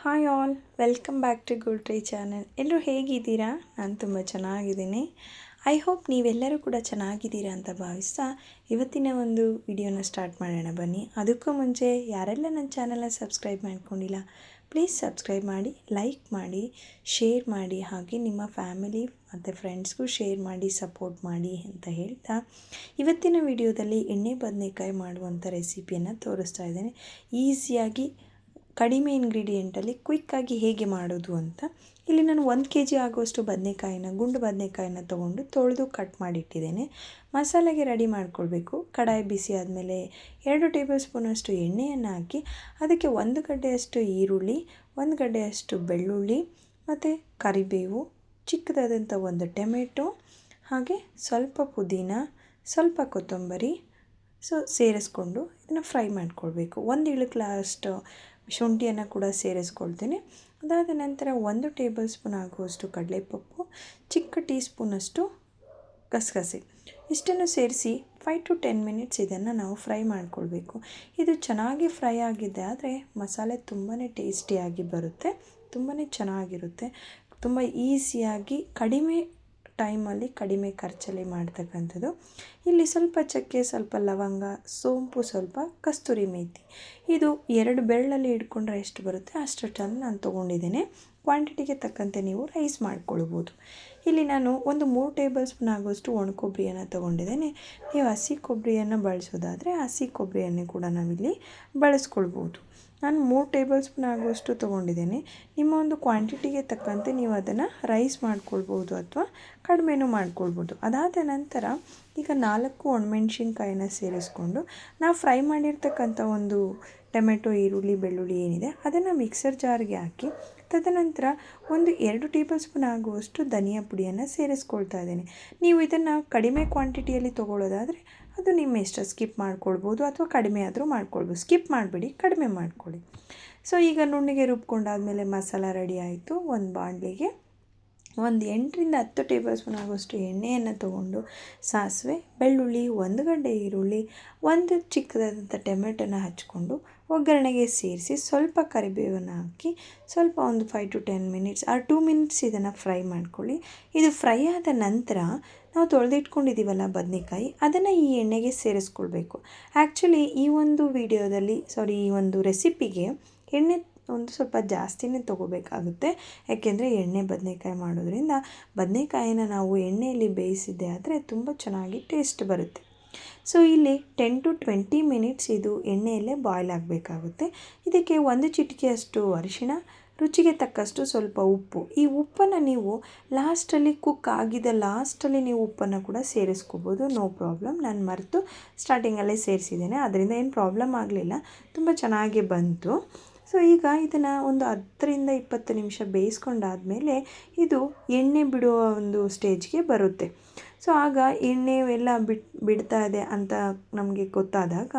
Hi all, welcome back to good try channel. ಎಲ್ಲರೂ ಹೇಗಿದ್ದೀರಾ? ನಾನು ತುಂಬ ಚೆನ್ನಾಗಿದ್ದೀನಿ. ಐ ಹೋಪ್ ನೀವೆಲ್ಲರೂ ಕೂಡ ಚೆನ್ನಾಗಿದ್ದೀರಾ ಅಂತ ಭಾವಿಸ್ತಾ ಇವತ್ತಿನ ಒಂದು ವಿಡಿಯೋನ ಸ್ಟಾರ್ಟ್ ಮಾಡೋಣ ಬನ್ನಿ. ಅದಕ್ಕೂ ಮುಂಚೆ ಯಾರೆಲ್ಲ ನನ್ನ ಚಾನಲ್ನ ಸಬ್ಸ್ಕ್ರೈಬ್ ಮಾಡ್ಕೊಂಡಿಲ್ಲ ಪ್ಲೀಸ್ ಸಬ್ಸ್ಕ್ರೈಬ್ ಮಾಡಿ, ಲೈಕ್ ಮಾಡಿ, ಶೇರ್ ಮಾಡಿ, ಹಾಗೆ ನಿಮ್ಮ ಫ್ಯಾಮಿಲಿ ಮತ್ತು ಫ್ರೆಂಡ್ಸ್ಗೂ ಶೇರ್ ಮಾಡಿ, ಸಪೋರ್ಟ್ ಮಾಡಿ ಅಂತ ಹೇಳ್ತಾ ಇವತ್ತಿನ ವಿಡಿಯೋದಲ್ಲಿ ಎಣ್ಣೆ ಬದನೆಕಾಯಿ ಮಾಡುವಂಥ ರೆಸಿಪಿಯನ್ನು ತೋರಿಸ್ತಾ ಇದ್ದೇನೆ. ಈಸಿಯಾಗಿ ಕಡಿಮೆ ಇಂಗ್ರೀಡಿಯೆಂಟಲ್ಲಿ ಕ್ವಿಕ್ಕಾಗಿ ಹೇಗೆ ಮಾಡೋದು ಅಂತ. ಇಲ್ಲಿ ನಾನು 1 kg ಆಗುವಷ್ಟು ಗುಂಡು ಬದನೆಕಾಯಿನ ತೊಗೊಂಡು ತೊಳೆದು ಕಟ್ ಮಾಡಿಟ್ಟಿದ್ದೇನೆ. ಮಸಾಲೆಗೆ ರೆಡಿ ಮಾಡ್ಕೊಳ್ಬೇಕು. ಕಡಾಯಿ ಬಿಸಿ ಆದಮೇಲೆ 2 ಟೇಬಲ್ ಸ್ಪೂನಷ್ಟು ಎಣ್ಣೆಯನ್ನು ಹಾಕಿ ಅದಕ್ಕೆ 1 ಗಡ್ಡೆಯಷ್ಟು ಈರುಳ್ಳಿ, 1 ಗಡ್ಡೆಯಷ್ಟು ಬೆಳ್ಳುಳ್ಳಿ ಮತ್ತು ಕರಿಬೇವು, ಚಿಕ್ಕದಾದಂಥ 1 ಟೊಮೆಟೊ, ಹಾಗೆ ಸ್ವಲ್ಪ ಪುದೀನ, ಸ್ವಲ್ಪ ಕೊತ್ತಂಬರಿ ಸೇರಿಸ್ಕೊಂಡು ಇದನ್ನು ಫ್ರೈ ಮಾಡ್ಕೊಳ್ಬೇಕು. 1 ಇಳಕ್ಲಷ್ಟು ಶುಂಠಿಯನ್ನು ಕೂಡ ಸೇರಿಸ್ಕೊಳ್ತೀನಿ. ಅದಾದ ನಂತರ 1 ಟೇಬಲ್ ಸ್ಪೂನ್ ಆಗುವಷ್ಟು ಕಡಲೆಪಪ್ಪು, ಚಿಕ್ಕ ಟೀ ಸ್ಪೂನಷ್ಟು ಗಸಗಸೆ, ಇಷ್ಟನ್ನು ಸೇರಿಸಿ 5 to 10 ಮಿನಿಟ್ಸ್ ಇದನ್ನು ನಾವು ಫ್ರೈ ಮಾಡಿಕೊಳ್ಬೇಕು. ಇದು ಚೆನ್ನಾಗಿ ಫ್ರೈ ಆಗಿದೆ ಆದರೆ ಮಸಾಲೆ ತುಂಬಾ ಟೇಸ್ಟಿಯಾಗಿ ಬರುತ್ತೆ, ತುಂಬಾ ಚೆನ್ನಾಗಿರುತ್ತೆ. ತುಂಬ ಈಸಿಯಾಗಿ ಕಡಿಮೆ ಟೈಮಲ್ಲಿ ಕಡಿಮೆ ಖರ್ಚಲ್ಲಿ ಮಾಡ್ತಕ್ಕಂಥದ್ದು. ಇಲ್ಲಿ ಸ್ವಲ್ಪ ಚಕ್ಕೆ, ಸ್ವಲ್ಪ ಲವಂಗ, ಸೋಂಪು, ಸ್ವಲ್ಪ ಕಸ್ತೂರಿ ಮೇಥಿ, ಇದು 2 ಬೆರಳಲ್ಲಿ ಹಿಡ್ಕೊಂಡ್ರೆ ಎಷ್ಟು ಬರುತ್ತೆ ಅಷ್ಟನ್ನು ನಾನು ತೊಗೊಂಡಿದ್ದೇನೆ. ಕ್ವಾಂಟಿಟಿಗೆ ತಕ್ಕಂತೆ ನೀವು ರೈಸ್ ಮಾಡ್ಕೊಳ್ಬೋದು. ಇಲ್ಲಿ ನಾನು ಒಂದು 3 ಟೇಬಲ್ ಸ್ಪೂನ್ ಆಗುವಷ್ಟು ಒಣ ಕೊಬ್ಬರಿಯನ್ನು ತೊಗೊಂಡಿದ್ದೇನೆ. ನೀವು ಹಸಿ ಕೊಬ್ಬರಿಯನ್ನು ಬಳಸೋದಾದರೆ ಹಸಿ ಕೊಬ್ಬರಿಯನ್ನು ಕೂಡ ನಾವಿಲ್ಲಿ ಬಳಸ್ಕೊಳ್ಬೋದು. ನಾನು 3 ಟೇಬಲ್ ಸ್ಪೂನ್ ಆಗುವಷ್ಟು ತೊಗೊಂಡಿದ್ದೇನೆ. ನಿಮ್ಮ ಒಂದು ಕ್ವಾಂಟಿಟಿಗೆ ತಕ್ಕಂತೆ ನೀವು ಅದನ್ನು ರೈಸ್ ಮಾಡ್ಕೊಳ್ಬೋದು ಅಥವಾ ಕಡಿಮೆನೂ ಮಾಡ್ಕೊಳ್ಬೋದು. ಅದಾದ ನಂತರ ಈಗ 4 ಒಣಮೆಣ್ಸಿನ್ಕಾಯಿನ ಸೇರಿಸ್ಕೊಂಡು ನಾವು ಫ್ರೈ ಮಾಡಿರ್ತಕ್ಕಂಥ ಒಂದು ಟೊಮೆಟೊ, ಈರುಳ್ಳಿ, ಬೆಳ್ಳುಳ್ಳಿ ಏನಿದೆ ಅದನ್ನು ಮಿಕ್ಸರ್ ಜಾರ್ಗೆ ಹಾಕಿ ತದನಂತರ 2 ಟೇಬಲ್ ಸ್ಪೂನ್ ಆಗುವಷ್ಟು ಧನಿಯಾ ಪುಡಿಯನ್ನು ಸೇರಿಸ್ಕೊಳ್ತಾ ಇದ್ದೇನೆ. ನೀವು ಇದನ್ನು ಕಡಿಮೆ ಕ್ವಾಂಟಿಟಿಯಲ್ಲಿ ತೊಗೊಳ್ಳೋದಾದರೆ ಅದು ನಿಮ್ಮ ಇಷ್ಟ, ಸ್ಕಿಪ್ ಮಾಡ್ಕೊಳ್ಬೋದು ಅಥವಾ ಕಡಿಮೆ ಆದರೂ ಮಾಡ್ಕೊಳ್ಬೋದು. ಸ್ಕಿಪ್ ಮಾಡಬೇಡಿ, ಕಡಿಮೆ ಮಾಡ್ಕೊಳ್ಳಿ. ಸೊ ಈಗ ನುಣ್ಣಗೆ ರುಬ್ಕೊಂಡಾದಮೇಲೆ ಮಸಾಲ ರೆಡಿ ಆಯಿತು. ಒಂದು ಬಾಣಲಿಗೆ 8 ರಿಂದ 10 ಟೇಬಲ್ ಸ್ಪೂನ್ ಆಗುವಷ್ಟು ಎಣ್ಣೆಯನ್ನು ತೊಗೊಂಡು ಸಾಸಿವೆ, ಬೆಳ್ಳುಳ್ಳಿ, 1 ಗಡ್ಡೆ ಈರುಳ್ಳಿ, 1 ಚಿಕ್ಕದಾದಂಥ ಟೊಮೆಟೊನ ಹಚ್ಕೊಂಡು ಒಗ್ಗರಣೆಗೆ ಸೇರಿಸಿ ಸ್ವಲ್ಪ ಕರಿಬೇವನ್ನು ಹಾಕಿ ಸ್ವಲ್ಪ ಒಂದು 5 to 10 ಮಿನಿಟ್ಸ್ 2 ಮಿನಿಟ್ಸ್ ಇದನ್ನು ಫ್ರೈ ಮಾಡ್ಕೊಳ್ಳಿ. ಇದು ಫ್ರೈ ಆದ ನಂತರ ನಾವು ತೊಳೆದಿಟ್ಕೊಂಡಿದ್ದೀವಲ್ಲ ಬದನೆಕಾಯಿ, ಅದನ್ನು ಈ ಎಣ್ಣೆಗೆ ಸೇರಿಸ್ಕೊಳ್ಬೇಕು. ಆ್ಯಕ್ಚುಲಿ ಈ ಒಂದು ವಿಡಿಯೋದಲ್ಲಿ ಈ ಒಂದು ರೆಸಿಪಿಗೆ ಎಣ್ಣೆ ಒಂದು ಸ್ವಲ್ಪ ಜಾಸ್ತಿನೇ ತೊಗೋಬೇಕಾಗುತ್ತೆ. ಯಾಕೆಂದರೆ ಎಣ್ಣೆ ಬದನೆಕಾಯಿ ಮಾಡೋದ್ರಿಂದ ಬದನೆಕಾಯಿನ ನಾವು ಎಣ್ಣೆಯಲ್ಲಿ ಬೇಯಿಸಿದ್ದೆ ಆದರೆ ತುಂಬ ಚೆನ್ನಾಗಿ ಟೇಸ್ಟ್ ಬರುತ್ತೆ. ಸೊ ಇಲ್ಲಿ 10 to 20 ಮಿನಿಟ್ಸ್ ಇದು ಎಣ್ಣೆಯಲ್ಲೇ ಬಾಯ್ಲ್ ಆಗಬೇಕಾಗುತ್ತೆ. ಇದಕ್ಕೆ 1 ಚಿಟಿಕೆಯಷ್ಟು ಅರಿಶಿಣ, ರುಚಿಗೆ ತಕ್ಕಷ್ಟು ಸ್ವಲ್ಪ ಉಪ್ಪು. ಈ ಉಪ್ಪನ್ನು ನೀವು ಲಾಸ್ಟಲ್ಲಿ ಕುಕ್ ಆಗಿದ ಲಾಸ್ಟಲ್ಲಿ ನೀವು ಉಪ್ಪನ್ನು ಕೂಡ ಸೇರಿಸ್ಕೋಬೋದು, ನೋ ಪ್ರಾಬ್ಲಮ್. ನಾನು ಮರೆತು ಸ್ಟಾರ್ಟಿಂಗಲ್ಲೇ ಸೇರಿಸಿದ್ದೇನೆ, ಅದರಿಂದ ಏನು ಪ್ರಾಬ್ಲಮ್ ಆಗಲಿಲ್ಲ, ತುಂಬ ಚೆನ್ನಾಗಿ ಬಂತು. ಸೊ ಈಗ ಇದನ್ನು ಒಂದು 10 ರಿಂದ 20 ನಿಮಿಷ ಬೇಯಿಸ್ಕೊಂಡಾದಮೇಲೆ ಇದು ಎಣ್ಣೆ ಬಿಡುವ ಒಂದು ಸ್ಟೇಜ್ಗೆ ಬರುತ್ತೆ. ಸೊ ಆಗ ಎಣ್ಣೆ ಎಲ್ಲ ಬಿಡ್ತಾ ಇದೆ ಅಂತ ನಮಗೆ ಗೊತ್ತಾದಾಗ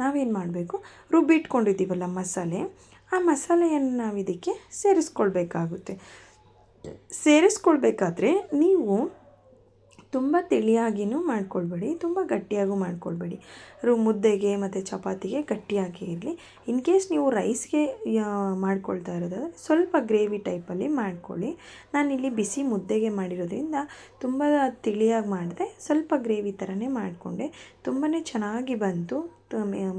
ನಾವೇನು ಮಾಡಬೇಕು, ರುಬ್ಬಿಟ್ಕೊಂಡಿದ್ದೀವಲ್ಲ ಮಸಾಲೆ, ಆ ಮಸಾಲೆಯನ್ನು ನಾವು ಇದಕ್ಕೆ ಸೇರಿಸ್ಕೊಳ್ಬೇಕಾದ್ರೆ ನೀವು ತುಂಬ ತಿಳಿಯಾಗಿಯೂ ಮಾಡ್ಕೊಳ್ಬೇಡಿ, ತುಂಬ ಗಟ್ಟಿಯಾಗೂ ಮಾಡ್ಕೊಳ್ಬೇಡಿ. ಮುದ್ದೆಗೆ ಮತ್ತು ಚಪಾತಿಗೆ ಗಟ್ಟಿಯಾಗಿ ಇರಲಿ. ಇನ್ ಕೇಸ್ ನೀವು ರೈಸ್ಗೆ ಮಾಡ್ಕೊಳ್ತಾ ಇರೋದಾದರೆ ಸ್ವಲ್ಪ ಗ್ರೇವಿ ಟೈಪಲ್ಲಿ ಮಾಡ್ಕೊಳ್ಳಿ. ನಾನಿಲ್ಲಿ ಬಿಸಿ ಮುದ್ದೆಗೆ ಮಾಡಿರೋದ್ರಿಂದ ತುಂಬ ತಿಳಿಯಾಗಿ ಮಾಡಿದೆ, ಸ್ವಲ್ಪ ಗ್ರೇವಿ ಥರನೇ ಮಾಡಿಕೊಂಡೆ. ತುಂಬಾ ಚೆನ್ನಾಗಿ ಬಂತು.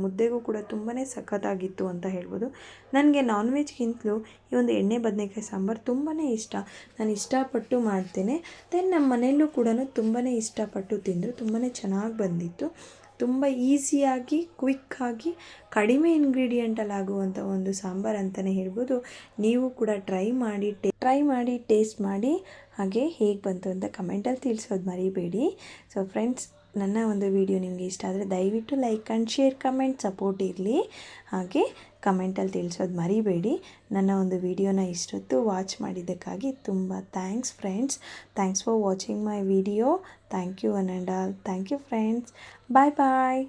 ಮುದ್ದೆಗೂ ಕೂಡ ತುಂಬಾ ಸಖತ್ತಾಗಿತ್ತು ಅಂತ ಹೇಳ್ಬೋದು. ನನಗೆ ನಾನ್ ವೆಜ್ಗಿಂತಲೂ ಈ ಒಂದು ಎಣ್ಣೆ ಬದನೆಕಾಯಿ ಸಾಂಬಾರು ತುಂಬಾ ಇಷ್ಟ. ನಾನು ಇಷ್ಟಪಟ್ಟು ಮಾಡ್ತೇನೆ. ದೆನ್ ನಮ್ಮ ಮನೆಯಲ್ಲೂ ಕೂಡ ತುಂಬಾ ಇಷ್ಟಪಟ್ಟು ತಿಂದರು. ತುಂಬಾ ಚೆನ್ನಾಗಿ ಬಂದಿತ್ತು. ತುಂಬ ಈಸಿಯಾಗಿ, ಕ್ವಿಕ್ಕಾಗಿ, ಕಡಿಮೆ ಇಂಗ್ರೀಡಿಯೆಂಟಲ್ಲಿ ಆಗುವಂಥ ಒಂದು ಸಾಂಬಾರು ಅಂತಲೇ ಹೇಳ್ಬೋದು. ನೀವು ಕೂಡ ಟ್ರೈ ಮಾಡಿ ಟೇಸ್ಟ್ ಮಾಡಿ, ಹಾಗೆ ಹೇಗೆ ಬಂತು ಅಂತ ಕಮೆಂಟಲ್ಲಿ ತಿಳಿಸೋದು ಮರಿಬೇಡಿ. ಸೊ ಫ್ರೆಂಡ್ಸ್, ನನ್ನ ಒಂದು ವಿಡಿಯೋ ನಿಮಗೆ ಇಷ್ಟ ಆದರೆ ದಯವಿಟ್ಟು like and share, comment, support ಇರಲಿ. ಹಾಗೆ ಕಮೆಂಟಲ್ಲಿ ತಿಳಿಸೋದು ಮರಿಬೇಡಿ. ನನ್ನ ಒಂದು ವಿಡಿಯೋನ ಇಷ್ಟೊತ್ತು ವಾಚ್ ಮಾಡಿದ್ದಕ್ಕಾಗಿ ತುಂಬ thanks friends. Thanks for watching my video. Thank you one and all. Thank you friends. Bye bye.